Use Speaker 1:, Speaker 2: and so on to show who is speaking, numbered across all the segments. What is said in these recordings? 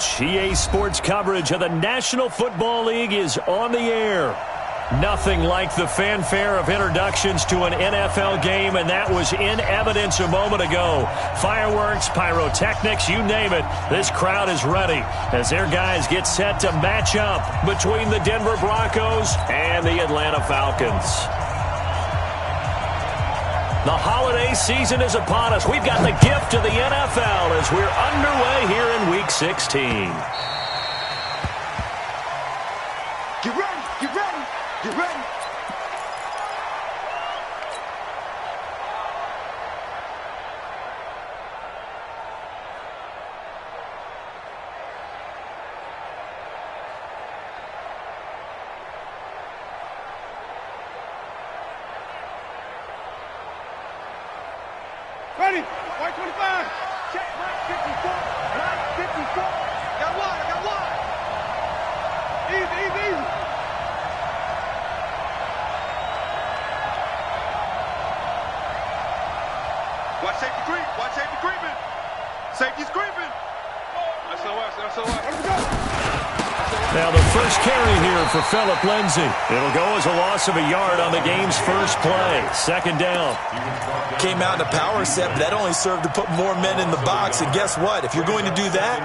Speaker 1: pitch. EA Sports coverage of the National Football League is on the air. Nothing like the fanfare of introductions to an NFL game, and that was in evidence a moment ago. Fireworks, pyrotechnics, you name it. This crowd is ready as their guys get set to match up between the Denver Broncos and the Atlanta Falcons. The holiday season is upon us. We've got the gift of the NFL as we're underway here in Week 16.
Speaker 2: Get ready, get ready, get ready.
Speaker 3: Ready, white 25. Check, line 54, line 54. Got one, I got one. Easy, easy, easy. Watch safety creep, watch safety creeping. Safety's creeping. That's so much, that's so much. Let's go.
Speaker 1: Now the first carry here for Phillip Lindsay. It'll go as a loss of a yard on the game's first play. Second down.
Speaker 4: Came out in a power set, but that only served to put more men in the box. And guess what? If you're going to do that,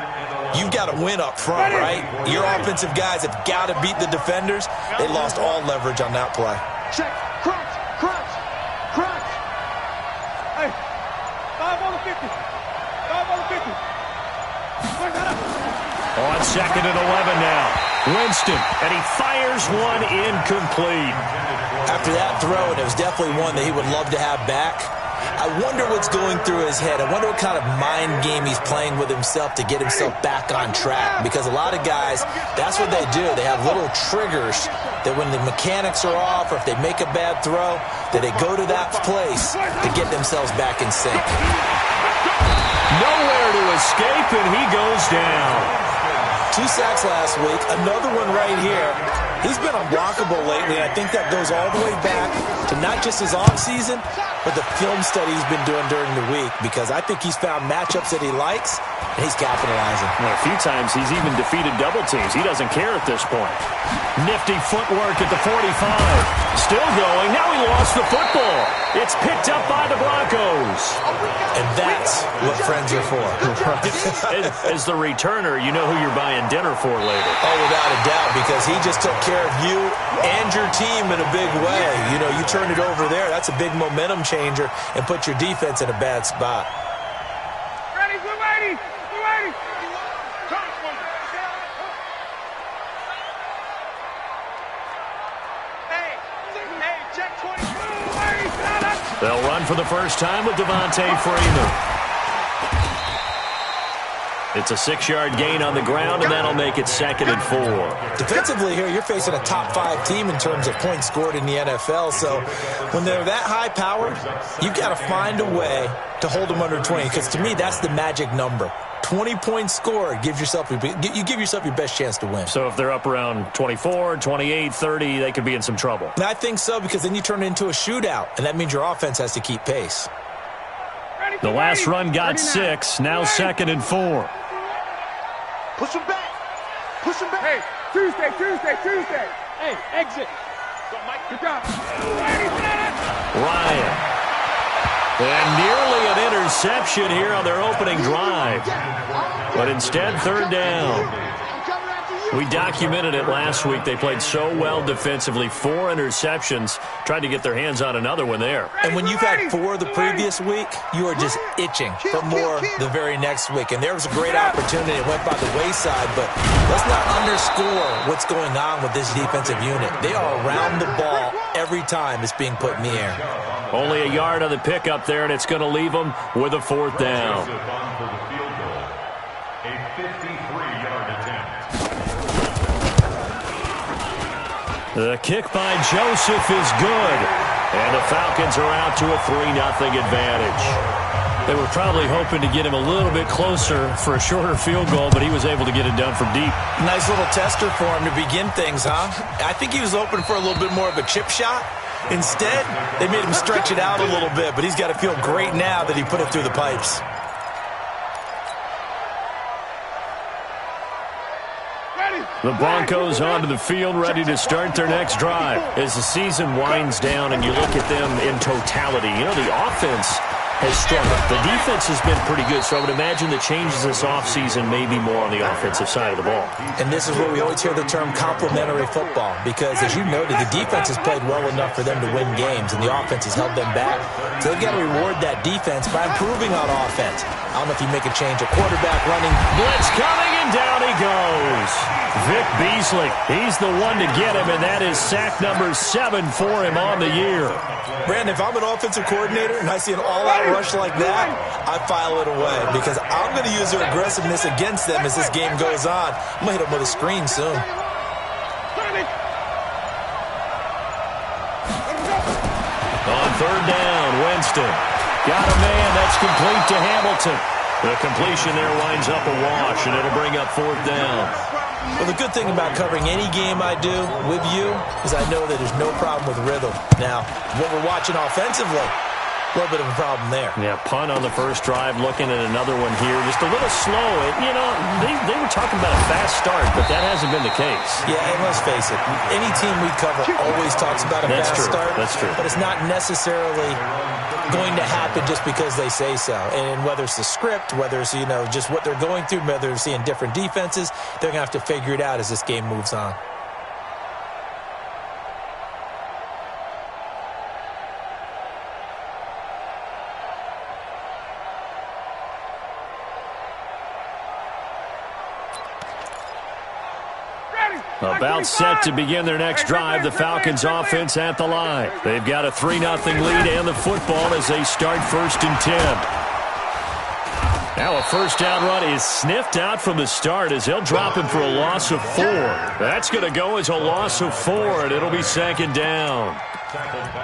Speaker 4: you've got to win up front, right? Your offensive guys have got to beat the defenders. They lost all leverage on that play.
Speaker 3: Check, crunch, crunch, crunch. Hey, 5 on the 50. 5 on the 50. Bring that up.
Speaker 1: On second and 11 now. Winston, and he fires one incomplete.
Speaker 4: After that throw, and it was definitely one that he would love to have back. I wonder what's going through his head. I wonder what kind of mind game he's playing with himself to get himself back on track. Because a lot of guys, that's what they do. They have little triggers that when the mechanics are off or if they make a bad throw, that they go to that place to get themselves back in sync.
Speaker 1: Nowhere to escape, and he goes down.
Speaker 4: 2 sacks last week, another one right here. He's been unblockable lately, and I think that goes all the way back to not just his offseason, but the film study he's been doing during the week, because I think he's found matchups that he likes, and he's capitalizing.
Speaker 1: Well, a few times he's even defeated double teams. He doesn't care at this point. Nifty footwork at the 45. Still going. Now he lost the football. It's picked up by the Broncos.
Speaker 4: And that's what friends are for.
Speaker 1: As the returner, you know who you're buying dinner for later.
Speaker 4: Oh, without a doubt, because he just took care of you and your team in a big way. You know, you turn it over there, that's a big momentum changer, and put your defense in a bad spot.
Speaker 3: Ready, we're ready, we're ready. Hey, check 22.
Speaker 1: They'll run for the first time with Devontae Freeman. It's a 6-yard gain on the ground, and that'll make it 2nd and 4.
Speaker 4: Defensively here, you're facing a top 5 team in terms of points scored in the NFL. So when they're that high powered, you've got to find a way to hold them under 20. Because to me, that's the magic number. 20 points scored, you give yourself your best chance to win.
Speaker 1: So if they're up around 24, 28, 30, they could be in some trouble.
Speaker 4: And I think so, because then you turn it into a shootout, and that means your offense has to keep pace.
Speaker 1: The last run got 6, now 2nd and 4.
Speaker 3: Push him back. Push him back. Hey, Tuesday. Hey, exit. Good job.
Speaker 1: Ryan. And nearly an interception here on their opening drive. But instead, 3rd down. We documented it last week. They played so well defensively. 4 interceptions. Tried to get their hands on another one there.
Speaker 4: And when you've had 4 the previous week, you are just itching for more the very next week. And there was a great opportunity. It went by the wayside, but let's not underscore what's going on with this defensive unit. They are around the ball every time it's being put in the air.
Speaker 1: Only a yard on the pickup there, and it's going to leave them with a 4th down. The kick by Joseph is good, and the Falcons are out to a 3-0 advantage. They were probably hoping to get him a little bit closer for a shorter field goal, but he was able to get it done from deep.
Speaker 4: Nice little tester for him to begin things, huh? I think he was open for a little bit more of a chip shot. Instead, they made him stretch it out a little bit, but he's got to feel great now that he put it through the pipes.
Speaker 1: The Broncos onto the field, ready to start their next drive. As the season winds down and you look at them in totality, you know, the offense has struggled. The defense has been pretty good, so I would imagine the changes this offseason may be more on the offensive side of the ball.
Speaker 4: And this is where we always hear the term complementary football, because as you noted, the defense has played well enough for them to win games, and the offense has held them back. So they've got to reward that defense by improving on offense. I don't know if you make a change. A quarterback running.
Speaker 1: Blitz coming, and down he goes. Vic Beasley, he's the one to get him, and that is sack number 7 for him on the year.
Speaker 4: Brandon, if I'm an offensive coordinator and I see an all-out rush like that, I file it away because I'm going to use their aggressiveness against them as this game goes on. I'm going to hit them with a screen soon.
Speaker 1: On third down, Winston. Got a man. That's complete to Hamilton. The completion there winds up a wash, and it'll bring up fourth down.
Speaker 4: Well, the good thing about covering any game I do with you is I know that there's no problem with rhythm. Now, what we're watching offensively, a little bit of a problem there.
Speaker 1: Yeah, punt on the first drive, looking at another one here. Just a little slow. You know, they were talking about a fast start, but that hasn't been the case.
Speaker 4: Yeah, and let's face it, any team we cover always talks about a fast start.
Speaker 1: That's true.
Speaker 4: But it's not necessarily going to happen just because they say so. And whether it's the script, whether it's, you know, just what they're going through, whether they're seeing different defenses, they're going to have to figure it out as this game moves on.
Speaker 1: About set to begin their next drive, the Falcons offense at the line. They've got a 3-0 lead and the football as they start 1st and 10. Now a first down run is sniffed out from the start as they'll drop him for a loss of 4. That's going to go as a loss of 4, and it'll be 2nd down.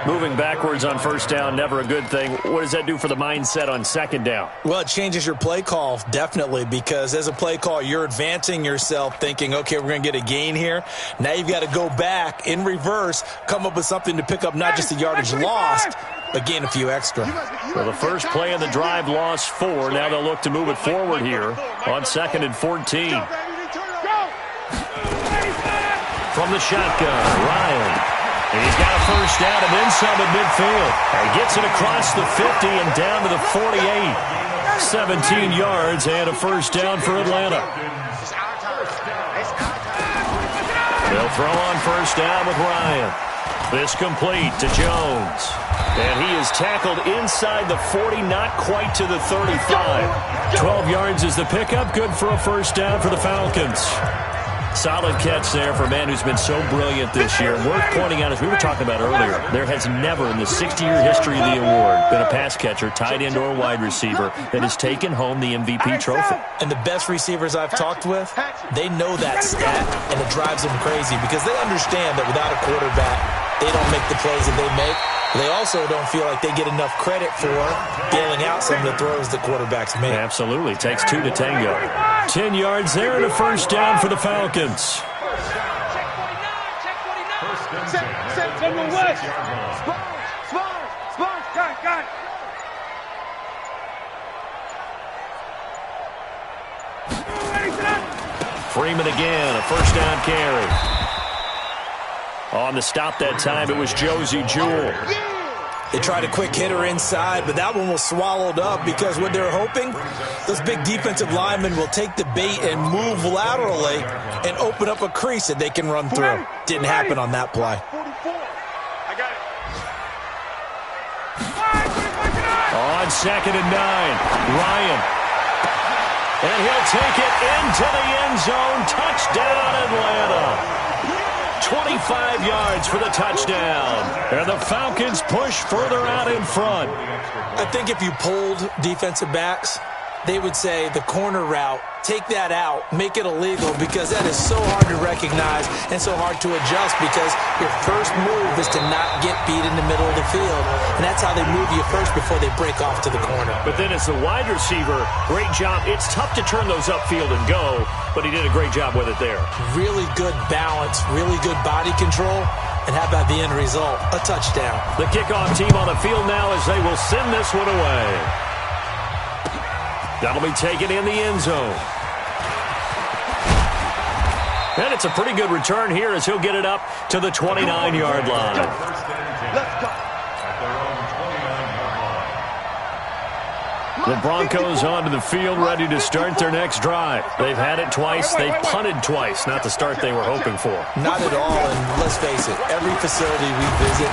Speaker 1: Moving backwards on first down, never a good thing. What does that do for the mindset on 2nd down?
Speaker 4: Well, it changes your play call, definitely, because as a play call, you're advancing yourself thinking, okay, we're going to get a gain here. Now you've got to go back in reverse, come up with something to pick up not just the yardage lost, but gain a few extra.
Speaker 1: Well, the first play in the drive lost 4. Now they'll look to move it forward here on 2nd and 14. From the shotgun, Ryan. And he's got a first down and then some at midfield. He gets it across the 50 and down to the 48. 17 yards and a first down for Atlanta. They'll throw on first down with Ryan. This complete to Jones. And he is tackled inside the 40, not quite to the 35. 12 yards is the pickup. Good for a first down for the Falcons. Solid catch there for a man who's been so brilliant this year. Worth pointing out, as we were talking about earlier, there has never in the 60-year history of the award been a pass catcher, tight end, or wide receiver that has taken home the MVP trophy.
Speaker 4: And the best receivers I've talked with, they know that stat, and it drives them crazy because they understand that without a quarterback, they don't make the plays that they make. They also don't feel like they get enough credit for bailing out some of the throws the quarterbacks make.
Speaker 1: Absolutely. Takes 2 to tango. 10 yards there and a first down for the Falcons.
Speaker 3: Set from the west. Spars. Got it.
Speaker 1: Freeman again, a first down carry. On the stop that time, it was Josie Jewell.
Speaker 4: They tried a quick hitter inside, but that one was swallowed up because what they're hoping, those big defensive linemen will take the bait and move laterally and open up a crease that they can run through. Didn't happen on that play.
Speaker 1: On 2nd and 9, Ryan. And he'll take it into the end zone. Touchdown, Atlanta. 25 yards for the touchdown. And the Falcons push further out in front.
Speaker 4: I think if you polled defensive backs, they would say the corner route, take that out, make it illegal, because that is so hard to recognize and so hard to adjust because your first move is to not get beat in the middle of the field. And that's how they move you first before they break off to the corner.
Speaker 1: But then as the wide receiver, great job. It's tough to turn those upfield and go, but he did a great job with it there.
Speaker 4: Really good balance, really good body control. And how about the end result? A touchdown.
Speaker 1: The kickoff team on the field now as they will send this one away. That'll be taken in the end zone. And it's a pretty good return here as he'll get it up to the 29-yard line.
Speaker 2: Let's go.
Speaker 1: The Broncos onto the field, ready to start their next drive. They've had it twice. They've punted twice. Not the start they were hoping for.
Speaker 4: Not at all, and let's face it, every facility we visit,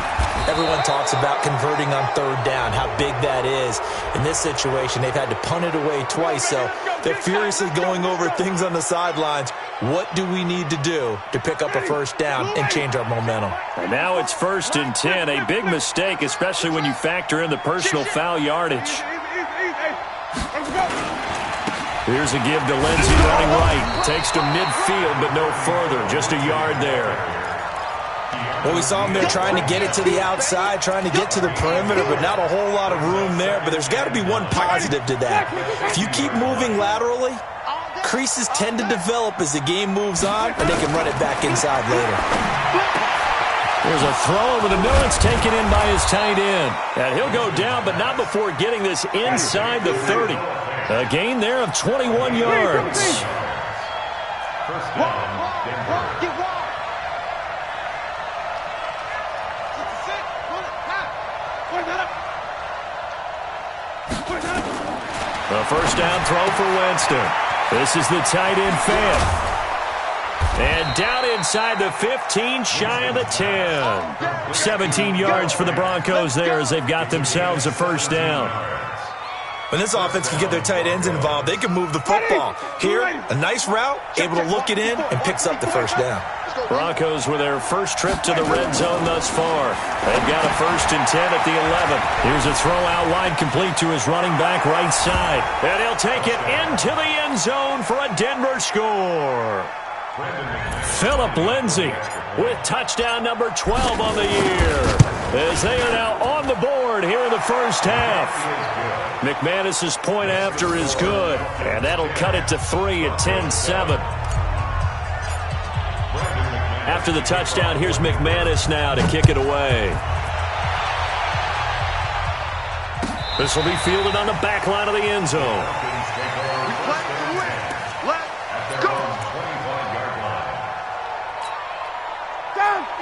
Speaker 4: everyone talks about converting on third down, how big that is. In this situation, they've had to punt it away twice, so they're furiously going over things on the sidelines. What do we need to do to pick up a first down and change our momentum?
Speaker 1: And now it's 1st and 10, a big mistake, especially when you factor in the personal foul yardage. Here's a give to Lindsey running right. Takes to midfield, but no further. Just a yard there.
Speaker 4: Well, we saw him there trying to get it to the outside, trying to get to the perimeter, but not a whole lot of room there. But there's got to be one positive to that. If you keep moving laterally, creases tend to develop as the game moves on, and they can run it back inside later.
Speaker 1: There's a throw over the middle. It's taken in by his tight end. And he'll go down, but not before getting this inside the 30. A gain there of 21 yards. A first down throw for Winston. This is the tight end fan. And down inside the 15, shy of the 10. 17 yards for the Broncos there as they've got themselves a first down.
Speaker 4: When this offense can get their tight ends involved, they can move the football. Here, a nice route, able to look it in, and picks up the first down.
Speaker 1: Broncos with their first trip to the red zone thus far. They've got a 1st and 10 at the 11. Here's a throw out wide complete to his running back right side. And he'll take it into the end zone for a Denver score. Phillip Lindsay with touchdown number 12 on the year as they are now on the board here in the first half. McManus's point after is good, and that'll cut it to 3 at 10-7. After the touchdown, here's McManus now to kick it away. This will be fielded on the back line of the end zone.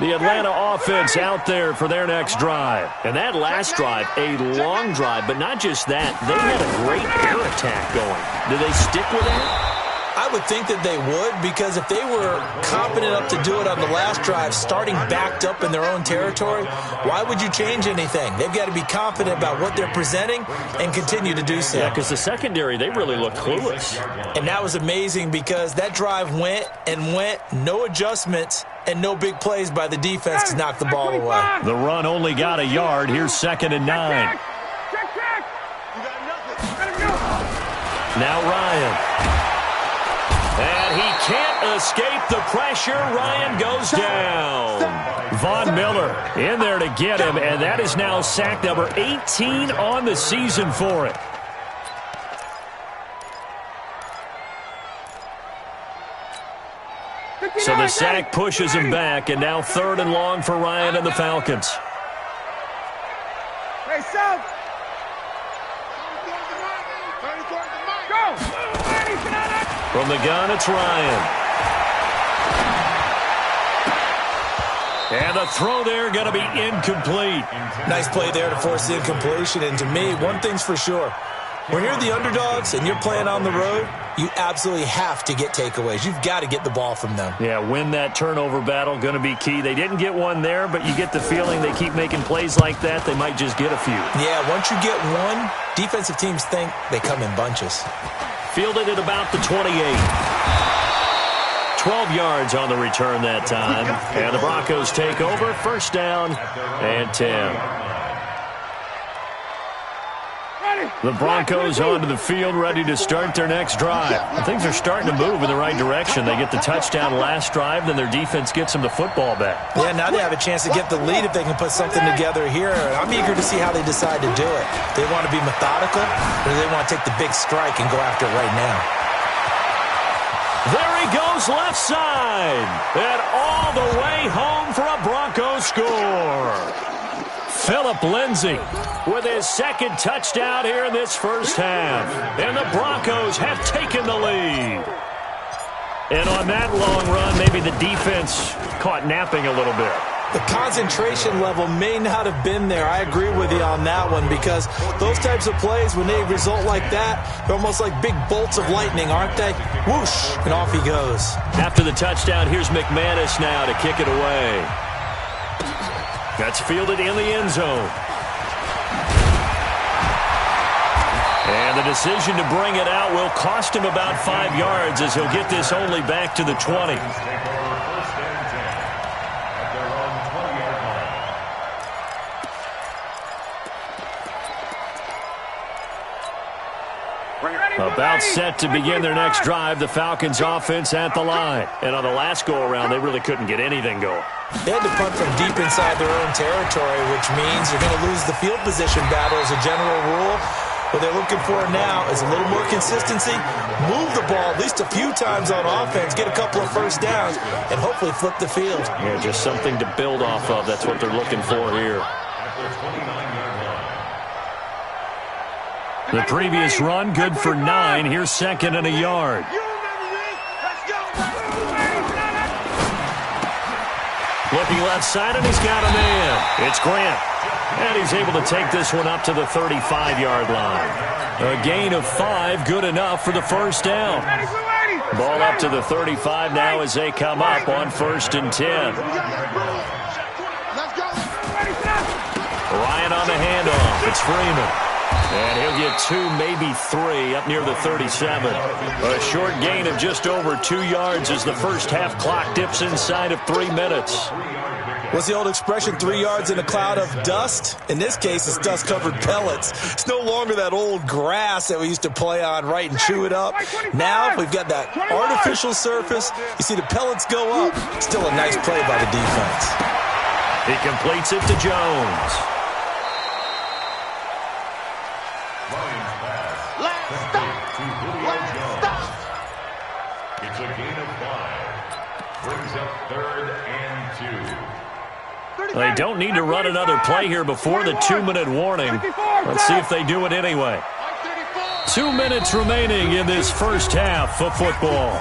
Speaker 1: The Atlanta offense out there for their next drive. And that last drive, a long drive, but not just that. They had a great air attack going. Do they stick with it?
Speaker 4: I would think that they would, because if they were confident enough to do it on the last drive, starting backed up in their own territory, why would you change anything? They've got to be confident about what they're presenting and continue to do so.
Speaker 1: Yeah, because the secondary, they really looked clueless.
Speaker 4: And that was amazing because that drive went and went, no adjustments, and no big plays by the defense to knock the ball away.
Speaker 1: The run only got a yard. Here's 2nd and 9. Now Ryan. And he can't escape the pressure. Ryan goes down. Von Miller in there to get him, and that is now sack number 18 on the season for it. So the sack pushes him back, and now 3rd and long for Ryan and the Falcons.
Speaker 3: Hey, South. Go.
Speaker 1: From the gun, it's Ryan. And the throw there going to be incomplete.
Speaker 4: Nice play there to force the incompletion. And to me, one thing's for sure. When you're the underdogs and you're playing on the road, you absolutely have to get takeaways. You've got to get the ball from them.
Speaker 1: Yeah, win that turnover battle, going to be key. They didn't get one there, but you get the feeling they keep making plays like that, they might just get a few.
Speaker 4: Yeah, once you get one, defensive teams think they come in bunches.
Speaker 1: Fielded at about the 28. 12 yards on the return that time. And the Broncos take over. First down and 10. The Broncos onto the field, ready to start their next drive. Things are starting to move in the right direction. They get the touchdown last drive, then their defense gets them the football back.
Speaker 4: Yeah, now they have a chance to get the lead if they can put something together here. I'm eager to see how they decide to do it. They want to be methodical, or do they want to take the big strike and go after it right now?
Speaker 1: There he goes left side. And all the way home for a Broncos score. Phillip Lindsay with his 2nd touchdown here in this first half. And the Broncos have taken the lead. And on that long run, maybe the defense caught napping a little bit.
Speaker 4: The concentration level may not have been there. I agree with you on that one, because those types of plays, when they result like that, they're almost like big bolts of lightning, aren't they? Whoosh, and off he goes.
Speaker 1: After the touchdown, here's McManus now to kick it away. That's fielded in the end zone. And the decision to bring it out will cost him about 5 yards, as he'll get this only back to the 20. About set to begin their next drive, the Falcons offense at the line. And on the last go-around, they really couldn't get anything going.
Speaker 4: They had to punt from deep inside their own territory, which means you're going to lose the field position battle as a general rule. What they're looking for now is a little more consistency, move the ball at least a few times on offense, get a couple of first downs, and hopefully flip the field.
Speaker 1: Yeah, just something to build off of. That's what they're looking for here. The previous run, good for 9. Here's second and a yard. Looking left side, and he's got a man. It's Grant. And he's able to take this one up to the 35-yard line. A gain of 5, good enough for the first down. Ball up to the 35 now as they come up on 1st and 10. Ryan on the handoff. It's Freeman. And he'll get 2, maybe 3, up near the 37. A short gain of just over 2 yards as the first half clock dips inside of 3 minutes.
Speaker 4: What's the old expression, 3 yards in a cloud of dust? In this case, it's dust-covered pellets. It's no longer that old grass that we used to play on, right, and chew it up. Now, we've got that artificial surface. You see the pellets go up. Still a nice play by the defense.
Speaker 1: He completes it to Jones.
Speaker 5: It's a gain of 5. Brings up 3rd and 2.
Speaker 1: They don't need to run another play here before the 2-minute warning. Let's see if they do it anyway. 2 minutes remaining in this first half of football.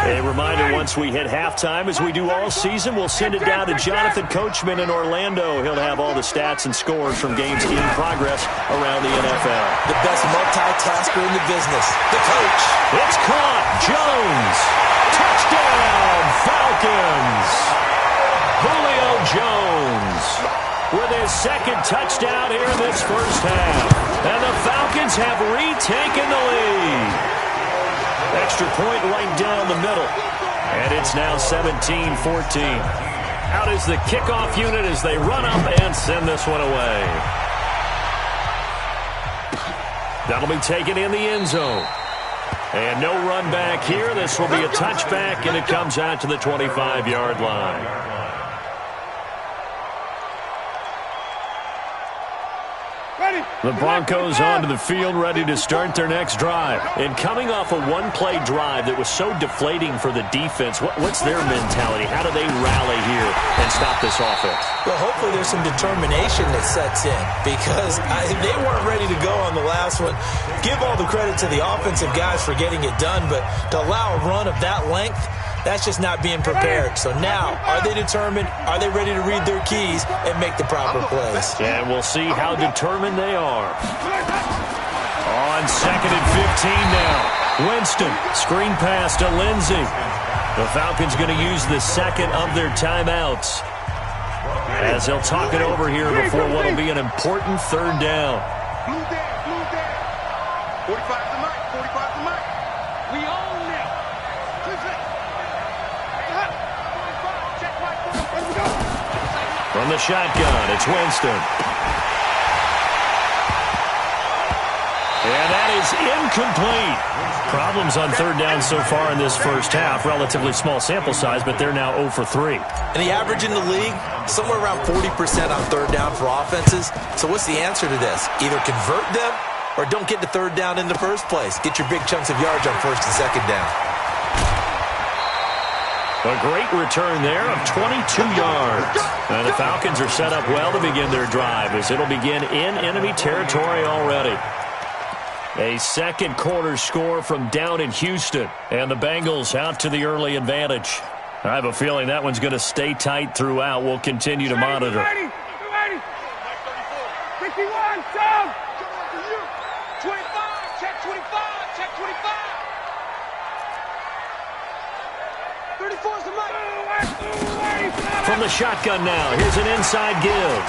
Speaker 1: A reminder, once we hit halftime, as we do all season, we'll send it down to Jonathan Coachman in Orlando. He'll have all the stats and scores from games in progress around the NFL.
Speaker 4: The best multitasker in the business, the coach.
Speaker 1: It's caught. Jones. Touchdown, Falcons. Julio Jones with his second touchdown here in this first half. And the Falcons have retaken the lead. Extra point right down the middle. And it's now 17-14. Out is the kickoff unit as they run up and send this one away. That'll be taken in the end zone. And no run back here. This will be a touchback, and it comes out to the 25-yard line. The Broncos onto the field, ready to start their next drive. And coming off a one-play drive that was so deflating for the defense, what's their mentality? How do they rally here and stop this offense?
Speaker 4: Well, hopefully there's some determination that sets in, because they weren't ready to go on the last one. Give all the credit to the offensive guys for getting it done, but to allow a run of that length, that's just not being prepared. So now, are they determined? Are they ready to read their keys and make the proper plays?
Speaker 1: And we'll see how determined they are. On 2nd and 15 now. Winston, screen pass to Lindsey. The Falcons going to use the second of their timeouts, as they'll talk it over here before what will be an important 3rd down.
Speaker 2: 45 to Mike, 45 to Mike. We own it.
Speaker 1: From the shotgun, it's Winston. And that is incomplete. Problems on 3rd down so far in this first half. Relatively small sample size, but they're now 0 for 3.
Speaker 4: And the average in the league, somewhere around 40% on 3rd down for offenses. So what's the answer to this? Either convert them or don't get to 3rd down in the first place. Get your big chunks of yards on 1st and 2nd down.
Speaker 1: A great return there of 22 yards. And the Falcons are set up well to begin their drive as it'll begin in enemy territory already. A second quarter score from down in Houston, and the Bengals out to the early advantage. I have a feeling that one's going to stay tight throughout. We'll continue to monitor.
Speaker 3: 61, down.
Speaker 2: 25, check 25, check 25. 34 is the mic.
Speaker 1: From the shotgun now, here's an inside give.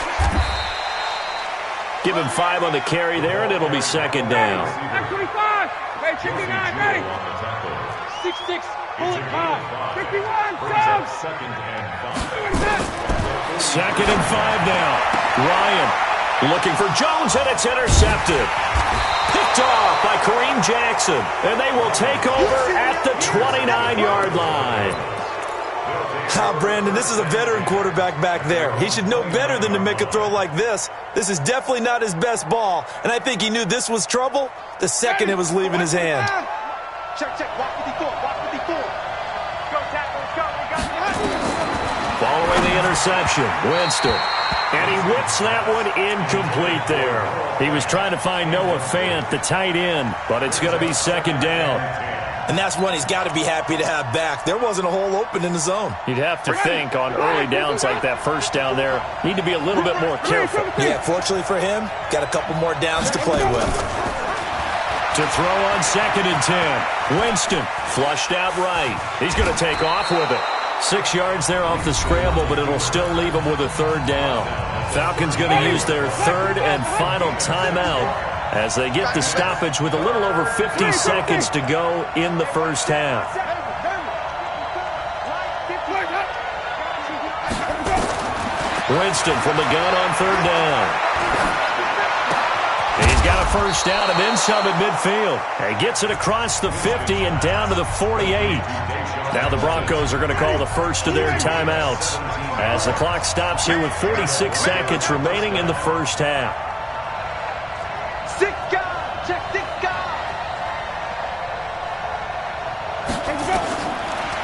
Speaker 1: Give him 5 on the carry there, and it'll be second down.
Speaker 3: 25, wait, 59, ready.
Speaker 2: 66, bullet
Speaker 3: 5, 51,
Speaker 5: Brings
Speaker 3: down.
Speaker 5: up second and 5.
Speaker 1: Second and 5 now. Ryan looking for Jones, and it's intercepted. Picked off by Kareem Jackson, and they will take over at the 29-yard line.
Speaker 4: Brandon, this is a veteran quarterback back there. He should know better than to make a throw like this. This is definitely not his best ball, and I think he knew this was trouble the second it was leaving his hand.
Speaker 2: check, check, walk 54, walk 54. Go, tackle, let's go, we got it.
Speaker 1: Following the interception, Winston. And he whips that one incomplete there. He was trying to find Noah Fant, the tight end, but it's going to be second down.
Speaker 4: And that's one he's got to be happy to have back. There wasn't a hole open in the zone.
Speaker 1: You'd have to think on early downs like that first down there, need to be a little bit more careful.
Speaker 4: Yeah, fortunately for him, got a couple more downs to play with.
Speaker 1: To throw on second and 10. Winston flushed out right. He's going to take off with it. 6 yards there off the scramble, but it'll still leave him with a third down. Falcons going to use their third and final timeout as they get the stoppage with a little over 50 seconds to go in the first half. Winston from the gun on third down. He's got a first down and then some at midfield. He gets it across the 50 and down to the 48. Now the Broncos are going to call the first of their timeouts as the clock stops here with 46 seconds remaining in the first half.
Speaker 2: 6 guys, check 6 guys.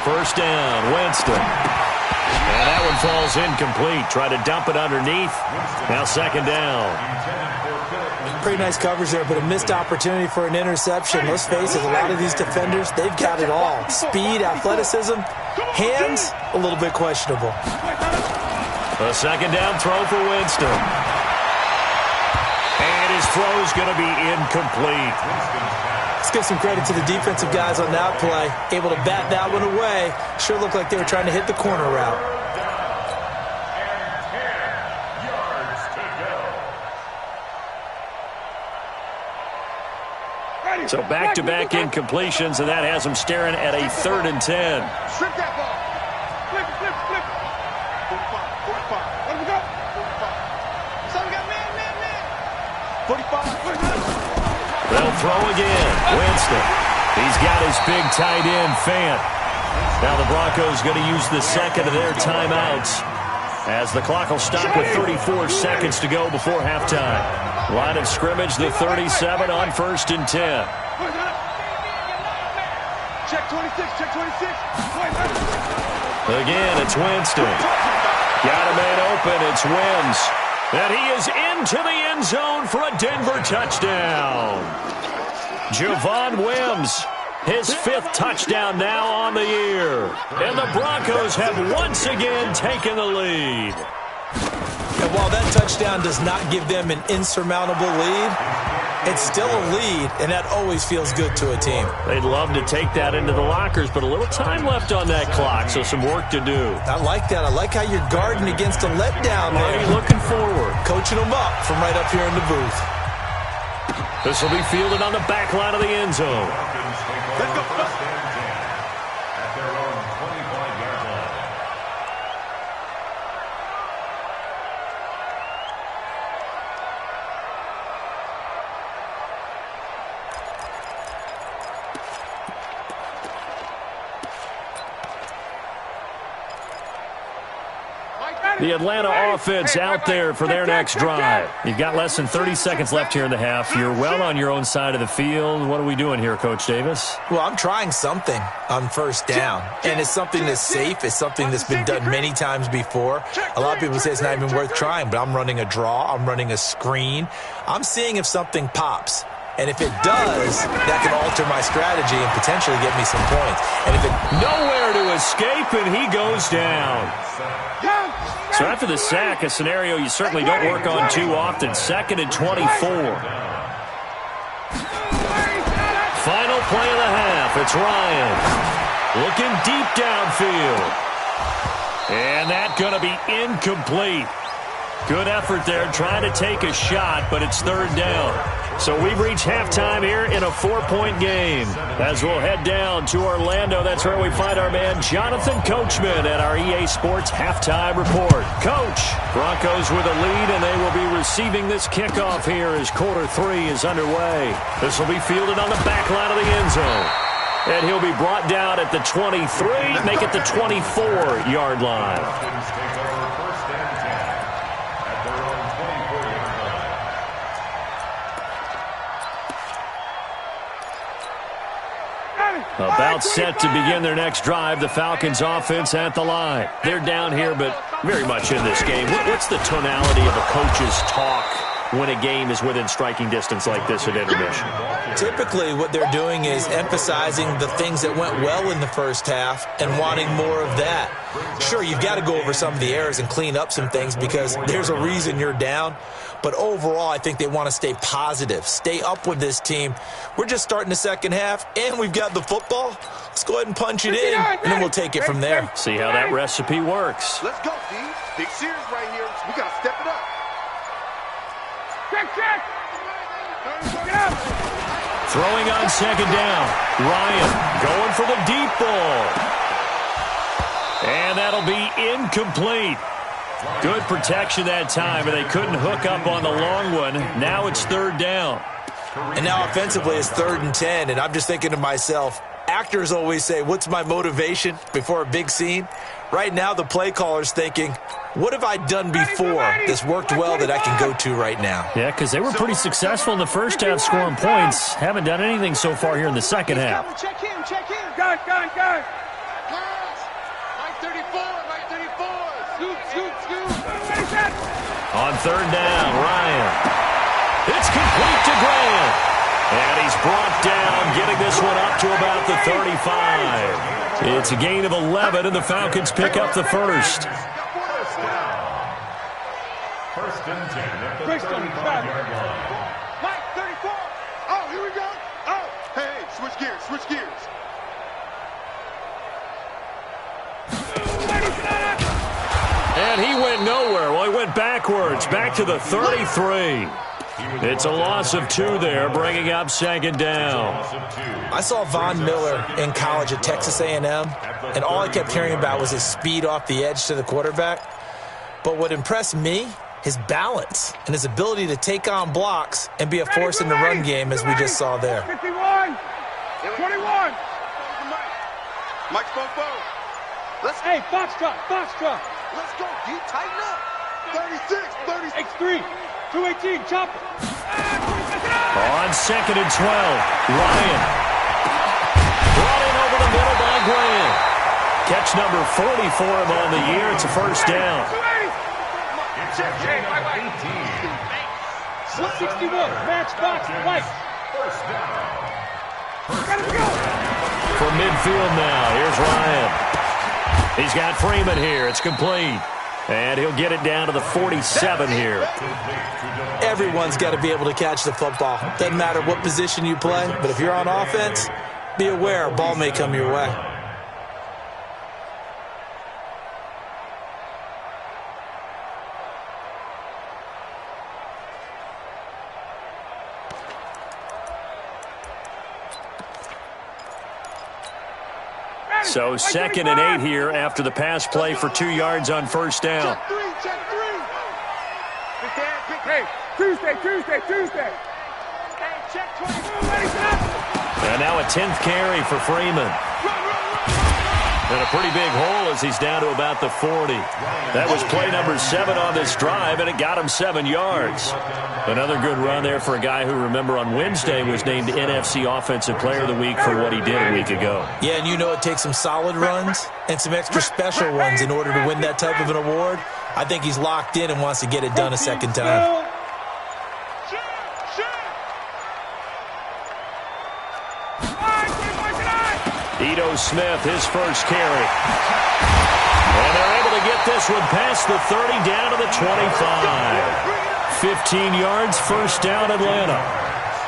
Speaker 1: First down, Winston. And that one falls incomplete. Try to dump it underneath. Now second down.
Speaker 4: Pretty nice coverage there, but a missed opportunity for an interception. Let's face it, a lot of these defenders, they've got it all. Speed, athleticism, hands, a little bit questionable.
Speaker 1: A second down throw for Winston. And his throw's going to be incomplete.
Speaker 4: Let's give some credit to the defensive guys on that play. Able to bat that one away. Sure looked like they were trying to hit the corner route.
Speaker 1: So back-to-back incompletions, and that has them staring at a third and 10.
Speaker 2: Strip that ball.
Speaker 3: Flip it, flip it, flip it.
Speaker 2: 45, 45.
Speaker 3: Let him go.
Speaker 2: 45. So we got man. 45.
Speaker 1: They'll throw again. Winston. He's got his big tight end, Fant. Now the Broncos going to use the second of their timeouts as the clock will stop with 34 seconds to go before halftime. Line of scrimmage, the 37 on first and 10.
Speaker 2: Check 26, check 26.
Speaker 1: Again, it's Winston. Got a man open, it's Wims. And he is into the end zone for a Denver touchdown. Javon Wims, his 5th touchdown now on the year. And the Broncos have once again taken the lead.
Speaker 4: And while that touchdown does not give them an insurmountable lead, it's still a lead, and that always feels good to a team.
Speaker 1: They'd love to take that into the lockers, but a little time left on that clock, so some work to do.
Speaker 4: I like that. I like how you're guarding against a letdown there.
Speaker 1: Already looking forward.
Speaker 4: Coaching them up from right up here in the booth.
Speaker 1: This will be fielded on the back line of the end zone.
Speaker 2: Let's go.
Speaker 5: At their own 25-yard line.
Speaker 1: The Atlanta offense out there for their next drive. You've got less than 30 seconds left here in the half. You're well on your own side of the field. What are we doing here, Coach Davis?
Speaker 4: Well, I'm trying something on first down, and it's something that's safe. It's something that's been done many times before. A lot of people say it's not even worth trying, but I'm running a draw. I'm running a screen. I'm seeing if something pops. And if it does, that can alter my strategy and potentially get me some points. And if it...
Speaker 1: Nowhere to escape, and he goes down. So after the sack, a scenario you certainly don't work on too often. 2nd and 24. Final play of the half. It's Ryan. Looking deep downfield. And that's going to be incomplete. Good effort there, trying to take a shot, but it's 3rd down. So we've reached halftime here in a 4-point game. As we'll head down to Orlando, that's where we find our man Jonathan Coachman at our EA Sports Halftime Report. Coach, Broncos with a lead, and they will be receiving this kickoff here as quarter 3 is underway. This will be fielded on the back line of the end zone. And he'll be brought down at the 23, make it the 24-yard line. About set to begin their next drive, the Falcons offense at the line. They're down here, but very much in this game. What's the tonality of a coach's talk when a game is within striking distance like this at intermission?
Speaker 4: Typically, what they're doing is emphasizing the things that went well in the first half and wanting more of that. Sure, you've got to go over some of the errors and clean up some things because there's a reason you're down. But overall, I think they want to stay positive, stay up with this team. We're just starting the second half, and we've got the football. Let's go ahead and punch it in, and then we'll take it from there.
Speaker 1: See how that recipe works.
Speaker 2: Let's go, D. Big series right here. We got to step it up.
Speaker 3: Check.
Speaker 1: Throwing on 2nd down. Ryan going for the deep ball. And that'll be incomplete. Good protection that time, but they couldn't hook up on the long one. Now it's 3rd down.
Speaker 4: And now offensively it's 3rd and 10, and I'm just thinking to myself, actors always say, what's my motivation before a big scene? Right now the play caller's thinking, what have I done before that's worked well that I can go to right now?
Speaker 1: Yeah, because they were pretty successful in the first half scoring points. Haven't done anything so far here in the second half.
Speaker 3: Check in. Gun.
Speaker 2: Mike 34. Scoop.
Speaker 1: On 3rd down, Ryan. It's complete to Grant. And he's brought down, getting this one up to about the 35. It's a gain of 11, and the Falcons pick up the first.
Speaker 5: First and 10 at the 35-yard line.
Speaker 2: Mike 34. Oh, here we go. Oh, hey, switch gears.
Speaker 1: And he went nowhere. Well, he went backwards, back to the 33. It's a loss of 2 there, bringing up 2nd down.
Speaker 4: I saw Von Miller in college at Texas A&M, and all I kept hearing about was his speed off the edge to the quarterback. But what impressed me, his balance and his ability to take on blocks and be a force in the run game, as we just saw there.
Speaker 3: 51, 21.
Speaker 2: Mike Spofo.
Speaker 3: Hey, Foxtrot.
Speaker 2: Let's go, D. Tighten up. 36.
Speaker 3: X3, 218, chop it.
Speaker 1: On 2nd and 12, Ryan. Brought in over the middle by Grant. Catch number 40 for him on the year. It's a first down.
Speaker 3: 61, match box, right.
Speaker 5: First down.
Speaker 1: From midfield now, here's Ryan. He's got Freeman here. It's complete. And he'll get it down to the 47 here.
Speaker 4: Everyone's got to be able to catch the football. Doesn't matter what position you play, but if you're on offense, be aware a ball may come your way.
Speaker 1: So 2nd and 8 here after the pass play for 2 yards on first down.
Speaker 2: Check three.
Speaker 3: Hey, Tuesday.
Speaker 2: Hey, check 20.
Speaker 1: And now a 10th carry for Freeman. And a pretty big hole as he's down to about the 40. That was play number 7 on this drive, and it got him 7 yards. Another good run there for a guy who, remember, on Wednesday was named NFC Offensive Player of the Week for what he did a week ago.
Speaker 4: Yeah, and you know it takes some solid runs and some extra special ones in order to win that type of an award. I think he's locked in and wants to get it done a second time.
Speaker 1: Ito Smith, his first carry. And they're able to get this one past the 30 down to the 25. 15 yards, first down Atlanta.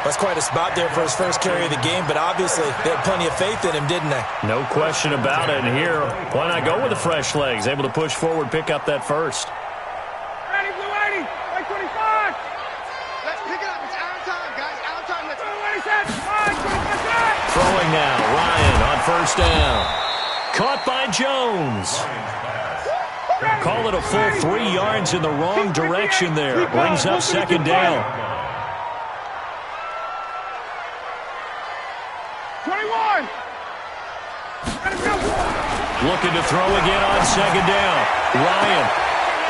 Speaker 4: That's quite a spot there for his first carry of the game, but obviously they had plenty of faith in him, didn't they?
Speaker 1: No question about it. And here, why not go with the fresh legs? Able to push forward, pick up that first.
Speaker 3: Ready, blue 80, like 25.
Speaker 2: Let's pick it up. It's our time, guys. Our time. Let's go.
Speaker 1: Throwing now, Ryan on first down. Caught by Jones. Call it a full 3 yards in the wrong direction there. Brings up second down.
Speaker 3: 21.
Speaker 1: Looking to throw again on second down. Ryan.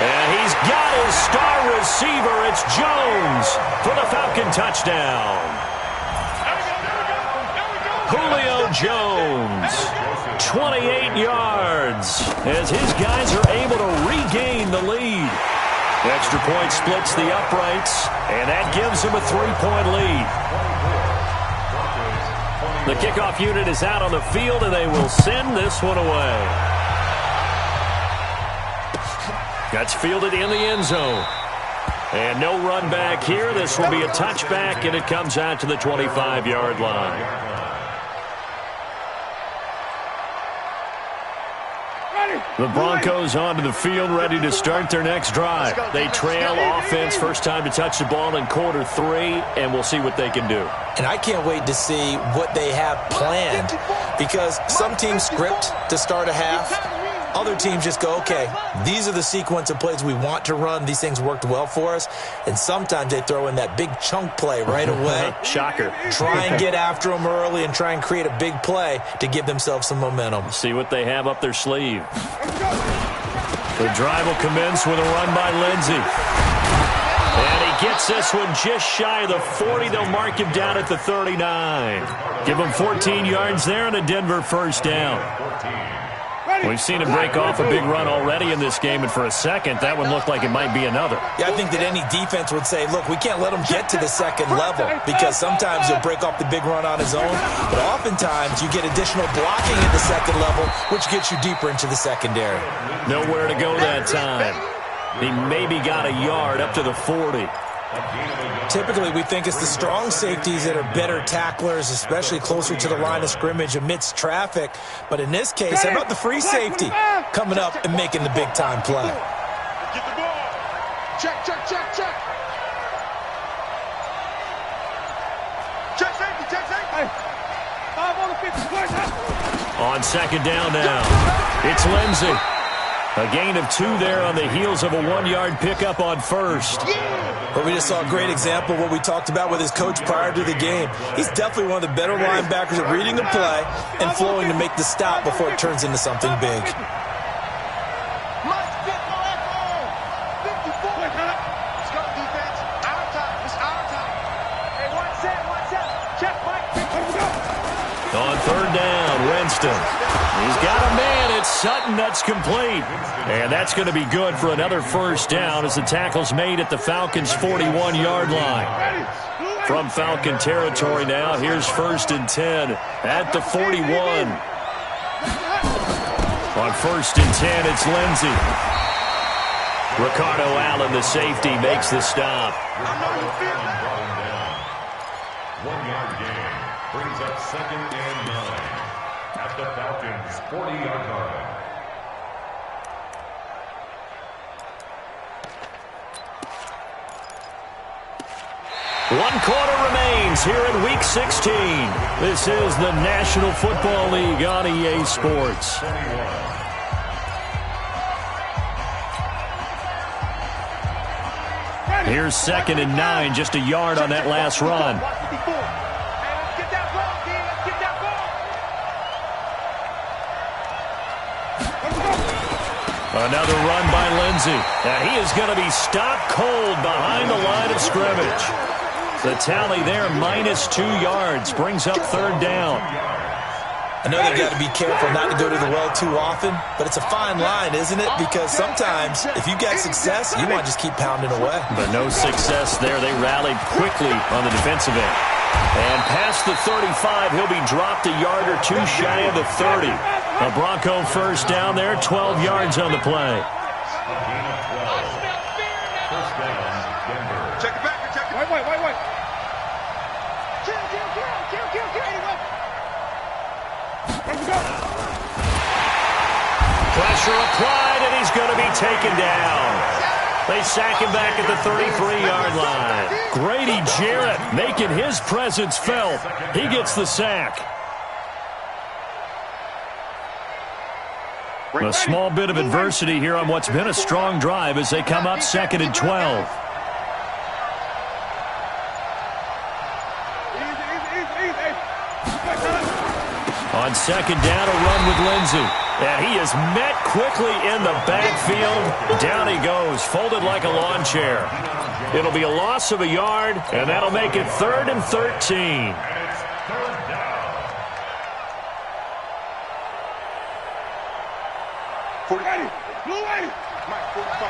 Speaker 1: And he's got his star receiver. It's Jones for the Falcon touchdown. Julio Jones, 28 yards, as his guys are able to regain the lead. Extra point splits the uprights, and that gives them a 3-point lead. The kickoff unit is out on the field, and they will send this one away. That's fielded in the end zone. And no run back here. This will be a touchback, and it comes out to the 25-yard line. The Broncos onto the field, ready to start their next drive. They trail offense, first time to touch the ball in quarter 3, and we'll see what they can do.
Speaker 4: And I can't wait to see what they have planned, because some teams script to start a half. Other teams just go, okay, these are the sequence of plays we want to run. These things worked well for us. And sometimes they throw in that big chunk play right away.
Speaker 1: Shocker.
Speaker 4: Try and get after them early and try and create a big play to give themselves some momentum.
Speaker 1: See what they have up their sleeve. The drive will commence with a run by Lindsey. And he gets this one just shy of the 40. They'll mark him down at the 39. Give him 14 yards there and a Denver first down. We've seen him break off a big run already in this game, and for a second, that one looked like it might be another.
Speaker 4: Yeah, I think that any defense would say, look, we can't let him get to the second level, because sometimes he'll break off the big run on his own, but oftentimes you get additional blocking at the second level, which gets you deeper into the secondary.
Speaker 1: Nowhere to go that time. He maybe got a yard up to the 40.
Speaker 4: Typically, we think it's the strong safeties that are better tacklers, especially closer to the line of scrimmage amidst traffic. But in this case, how about the free safety coming up and making the big-time play?
Speaker 2: Get the ball. Check, check, check, check. Check safety, check safety.
Speaker 3: Hey, 5 on the 50.
Speaker 1: On second down now, it's Lindsey. A gain of 2 there on the heels of a 1-yard pickup on first.
Speaker 4: But we just saw a great example of what we talked about with his coach prior to the game. He's definitely one of the better linebackers at reading a play and flowing to make the stop before it turns into something big.
Speaker 2: Let's get no echo. 54. Let's go, defense. Our time. It's our time. Hey, one set. Check, Mike.
Speaker 1: On third down, Winston. He's got a man. It's Sutton. That's complete. And that's going to be good for another first down as the tackle's made at the Falcons' 41-yard line. From Falcon territory now, here's 1st and 10 at the 41. On 1st and 10, it's Lindsey. Ricardo Allen, the safety, makes the stop.
Speaker 5: 1-yard gain brings up 2nd and 9 at the Falcons' 40-yard line.
Speaker 1: One quarter remains here in Week 16. This is the National Football League on EA Sports. Here's 2nd and 9, just a yard on that last run. Another run by Lindsey. And he is going to be stopped cold behind the line of scrimmage. The tally there, -2 yards, brings up third down.
Speaker 4: I know they've got to be careful not to go to the well too often, but it's a fine line, isn't it? Because sometimes if you get success, you want to just keep pounding away.
Speaker 1: But no success there. They rallied quickly on the defensive end. And past the 35, he'll be dropped a yard or two shy of the 30. A Bronco first down there, 12 yards on the play.
Speaker 2: Check it back. Check it.
Speaker 3: Wait.
Speaker 1: Pressure applied, and he's going to be taken down. They sack him back at the 33-yard line. Grady Jarrett making his presence felt. He gets the sack. A small bit of adversity here on what's been a strong drive as they come up 2nd and 12. On 2nd down, a run with Lindsey. And he is met quickly in the backfield. Down he goes, folded like a lawn chair. It'll be a loss of a yard, and that'll make it 3rd and 13.
Speaker 2: Mike, 45.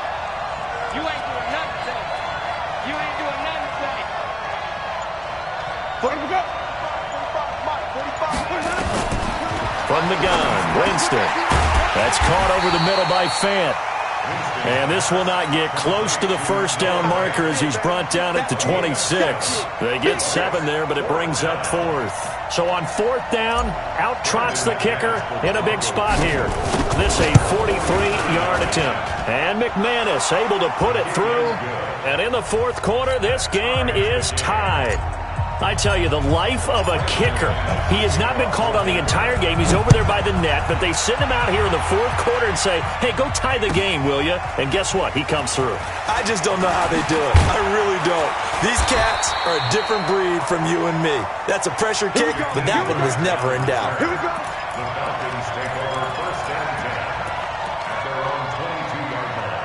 Speaker 6: You ain't doing nothing today. You ain't doing nothing today.
Speaker 2: 45. Mike, 45.
Speaker 1: From the gun, Winston. That's caught over the middle by Fant. And this will not get close to the first down marker as he's brought down at the 26. They get 7 there, but it brings up 4th. So on 4th down, out trots the kicker in a big spot here. This a 43-yard attempt. And McManus able to put it through. And in the 4th quarter, this game is tied. I tell you, the life of a kicker. He has not been called on the entire game. He's over there by the net, but they send him out here in the 4th quarter and say, hey, go tie the game, will you? And guess what? He comes through.
Speaker 4: I just don't know how they do it. I really don't. These cats are a different breed from you and me. That's a pressure kick, but that one was never in doubt.
Speaker 5: The Falcons take over 1st and 10 at their own 22-yard line.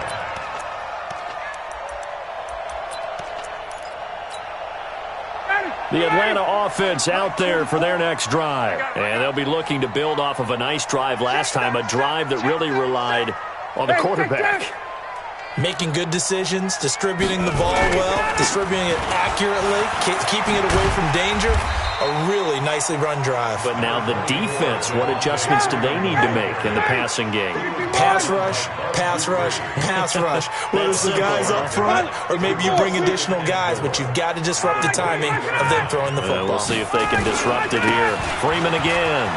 Speaker 1: The Atlanta offense out there for their next drive. And they'll be looking to build off of a nice drive last time, a drive that really relied on the quarterback.
Speaker 4: Making good decisions, distributing the ball well, distributing it accurately, keeping it away from danger. A really nicely run drive.
Speaker 1: But now the defense, what adjustments do they need to make in the passing game?
Speaker 4: Pass rush, pass rush, pass rush. Whether it's the guys up front or maybe you bring additional guys, but you've got to disrupt the timing of them throwing the football.
Speaker 1: We'll see if they can disrupt it here. Freeman again.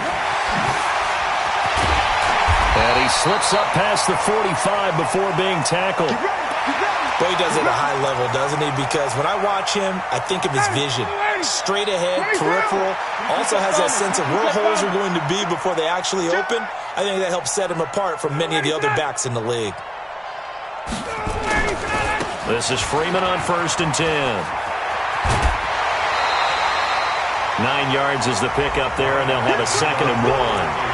Speaker 1: And he slips up past the 45 before being tackled.
Speaker 4: Boy, he does it at a high level, doesn't he? Because when I watch him, I think of his vision. Straight ahead, peripheral. Also has that sense of where holes are going to be before they actually open. I think that helps set him apart from many of the other backs in the league.
Speaker 1: This is Freeman on 1st and 10. 9 yards is the pickup there, and they'll have a 2nd and 1.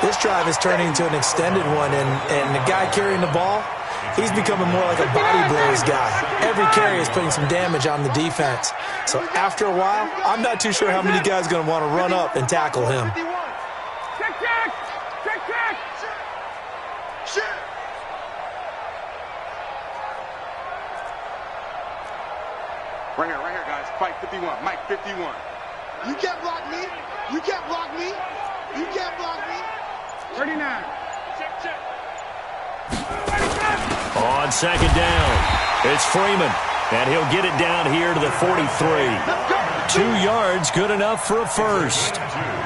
Speaker 4: This drive is turning into an extended one, and the guy carrying the ball, he's becoming more like a body blows guy. Every carry is putting some damage on the defense. So after a while, I'm not too sure how many guys are going to want to run up and tackle him.
Speaker 2: Right here, guys. Fight 51. Mike, 51. You can't block me. You can't block me. You can't block me.
Speaker 3: 39. Check.
Speaker 1: On 2nd down, it's Freeman, and he'll get it down here to the 43. 2 yards, good enough for a first.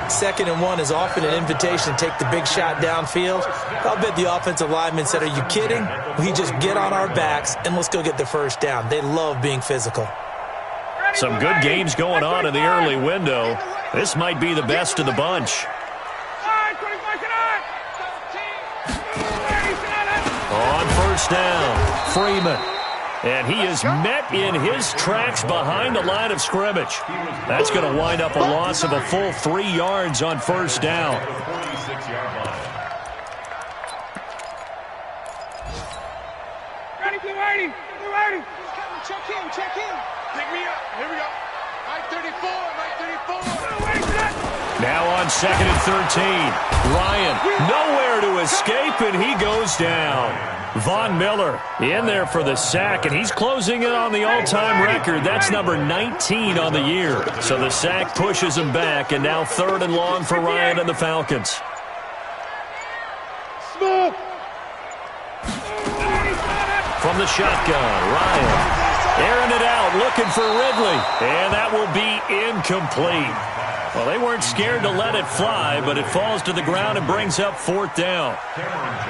Speaker 4: 2nd and 1 is often an invitation to take the big shot downfield. I'll bet the offensive lineman said, are you kidding? We just get on our backs and let's go get the first down. They love being physical.
Speaker 1: Some good games going on in the early window. This might be the best of the bunch. On 1st down, Freeman. And he is met in his tracks behind the line of scrimmage. That's going to wind up a loss of a full 3 yards on 1st down. Now on 2nd and 13. Ryan, nowhere to escape, and he goes down. Von Miller in there for the sack, and he's closing in on the all-time record. That's number 19 on the year. So the sack pushes him back, and now 3rd and long for Ryan and the Falcons. From the shotgun, Ryan airing it out, looking for Ridley, and that will be incomplete. Well, they weren't scared to let it fly, but it falls to the ground and brings up 4th down.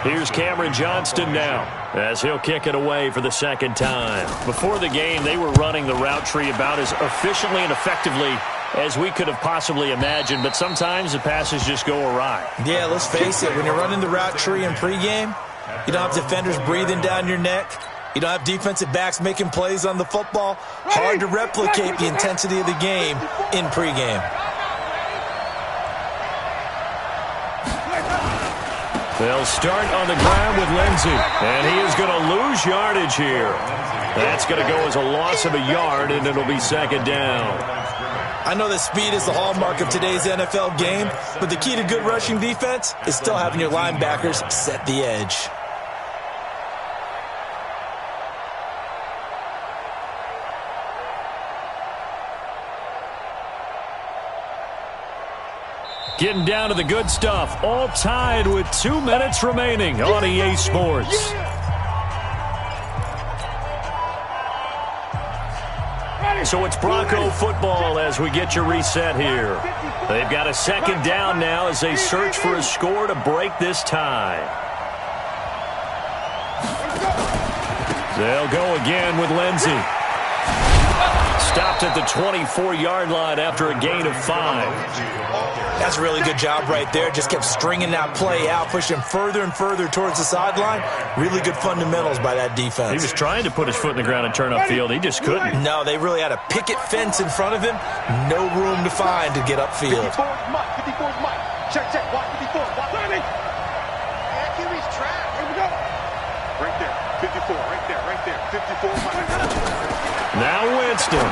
Speaker 1: Here's Cameron Johnston now, as he'll kick it away for the 2nd time. Before the game, they were running the route tree about as efficiently and effectively as we could have possibly imagined, but sometimes the passes just go awry.
Speaker 4: Yeah, let's face it, when you're running the route tree in pregame, you don't have defenders breathing down your neck. You don't have defensive backs making plays on the football. Hard to replicate the intensity of the game in pregame.
Speaker 1: They'll start on the ground with Lindsey, and he is going to lose yardage here. That's going to go as a loss of a yard, and it'll be 2nd down.
Speaker 4: I know that speed is the hallmark of today's NFL game, but the key to good rushing defense is still having your linebackers set the edge.
Speaker 1: Getting down to the good stuff, all tied with 2 minutes remaining on EA Sports. So it's Bronco football as we get your reset here. They've got a 2nd down now as they search for a score to break this tie. They'll go again with Lindsey. Stopped at the 24-yard line after a gain of 5.
Speaker 4: That's a really good job right there. Just kept stringing that play out, pushing further and further towards the sideline. Really good fundamentals by that defense.
Speaker 1: He was trying to put his foot in the ground and turn upfield. He just couldn't.
Speaker 4: No, they really had a picket fence in front of him. No room to find to get upfield.
Speaker 2: 54's Mike. 54's Mike. Check, check. Watch 54. Watch 30. That QB's trapped. Here we go. Right there. 54. Right there. Right there. 54 Mike.
Speaker 1: Now Winston.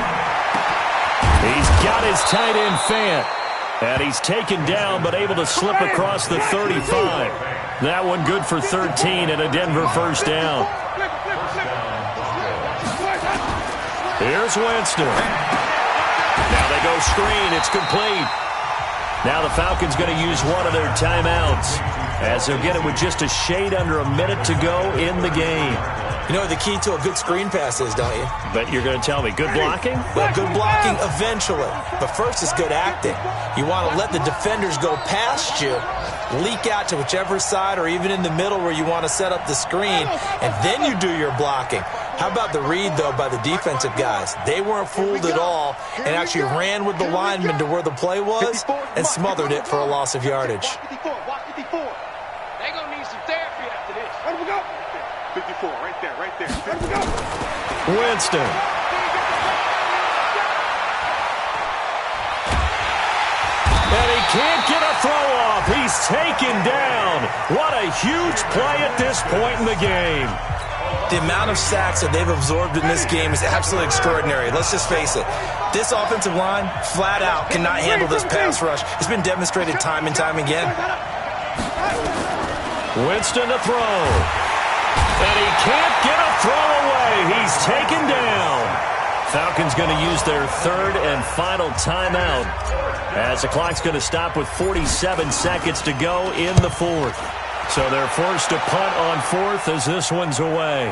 Speaker 1: He's got his tight end Fant. And he's taken down but able to slip across the 35. That one good for 13 and a Denver 1st down. Here's Winston. Now they go screen. It's complete. Now the Falcons going to use one of their timeouts as they'll get it with just a shade under a minute to go in the game.
Speaker 4: You know what the key to a good screen pass is, don't you?
Speaker 1: But you're going to tell me good blocking?
Speaker 4: Well, good blocking eventually. But first is good acting. You want to let the defenders go past you, leak out to whichever side or even in the middle where you want to set up the screen, and then you do your blocking. How about the read, though, by the defensive guys? They weren't fooled at all and actually ran with the lineman to where the play was and smothered it for a loss of yardage.
Speaker 2: 54. Watch 54.
Speaker 6: They're going to need some therapy after this.
Speaker 2: Where we go? 54. Right there. Right there. Where we go?
Speaker 1: Winston. And he can't get a throw off. He's taken down. What a huge play at this point in the game.
Speaker 4: The amount of sacks that they've absorbed in this game is absolutely extraordinary. Let's just face it. This offensive line, flat out, cannot handle this pass rush. It's been demonstrated time and time again.
Speaker 1: Winston to throw. And he can't get a throw away. He's taken down. Falcons going to use their 3rd and final timeout as the clock's going to stop with 47 seconds to go in the 4th. So they're forced to punt on 4th as this one's away.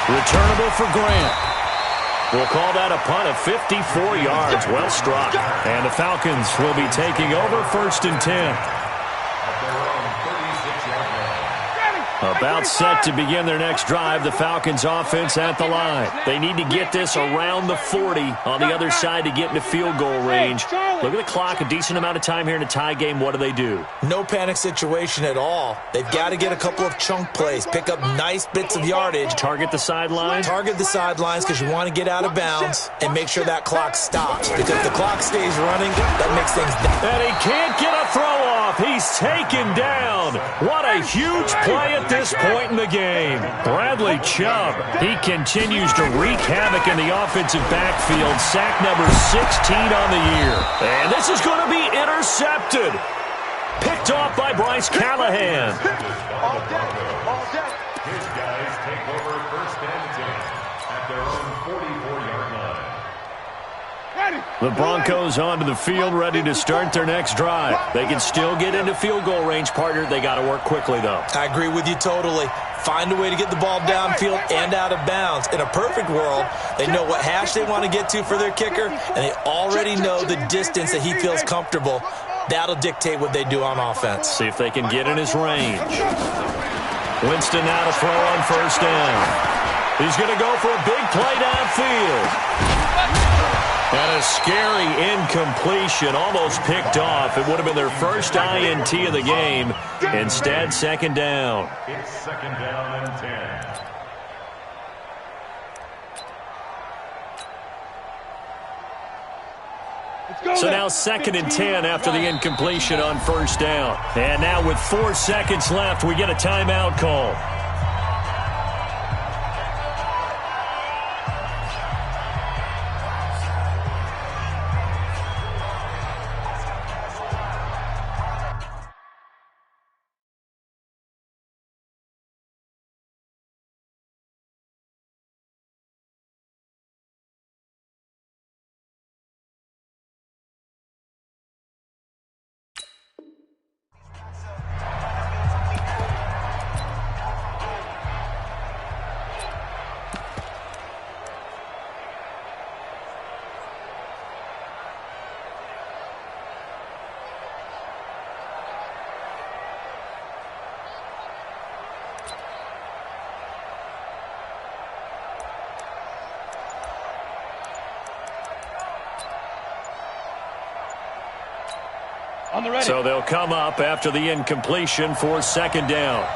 Speaker 1: Returnable for Grant. We'll call that a punt of 54 yards. Well struck. And the Falcons will be taking over 1st and 10. About set to begin their next drive, the Falcons offense at the line. They need to get this around the 40 on the other side to get into field goal range. Look at the clock, a decent amount of time here in a tie game. What do?
Speaker 4: No panic situation at all. They've got to get a couple of chunk plays, pick up nice bits of yardage.
Speaker 1: Target the sidelines?
Speaker 4: Target the sidelines because you want to get out of bounds and make sure that clock stops. Because if the clock stays running, that makes things...
Speaker 1: And he can't get a throw off. He's taken down. What a huge play at at this point in the game. Bradley Chubb, he continues to wreak havoc in the offensive backfield. Sack number 16 on the year. And this is going to be intercepted. Picked off by Bryce Callahan.
Speaker 2: All day.
Speaker 5: His guys take over first and 10 at their own 44-yard line.
Speaker 1: The Broncos onto the field, ready to start their next drive. They can still get into field goal range, partner. They got to work quickly, though.
Speaker 4: I agree with you totally. Find a way to get the ball downfield and out of bounds. In a perfect world, they know what hash they want to get to for their kicker, and they already know the distance that he feels comfortable. That'll dictate what they do on offense.
Speaker 1: See if they can get in his range. Winston now to throw on first down. He's going to go for a big play downfield. And a scary incompletion, almost picked off. It would have been their first INT of the game. Instead, second down.
Speaker 5: It's second down and 10.
Speaker 1: So now second and 10 after the incompletion on first down. And now with 4 seconds left, we get a timeout call. So they'll come up after the incompletion for second down.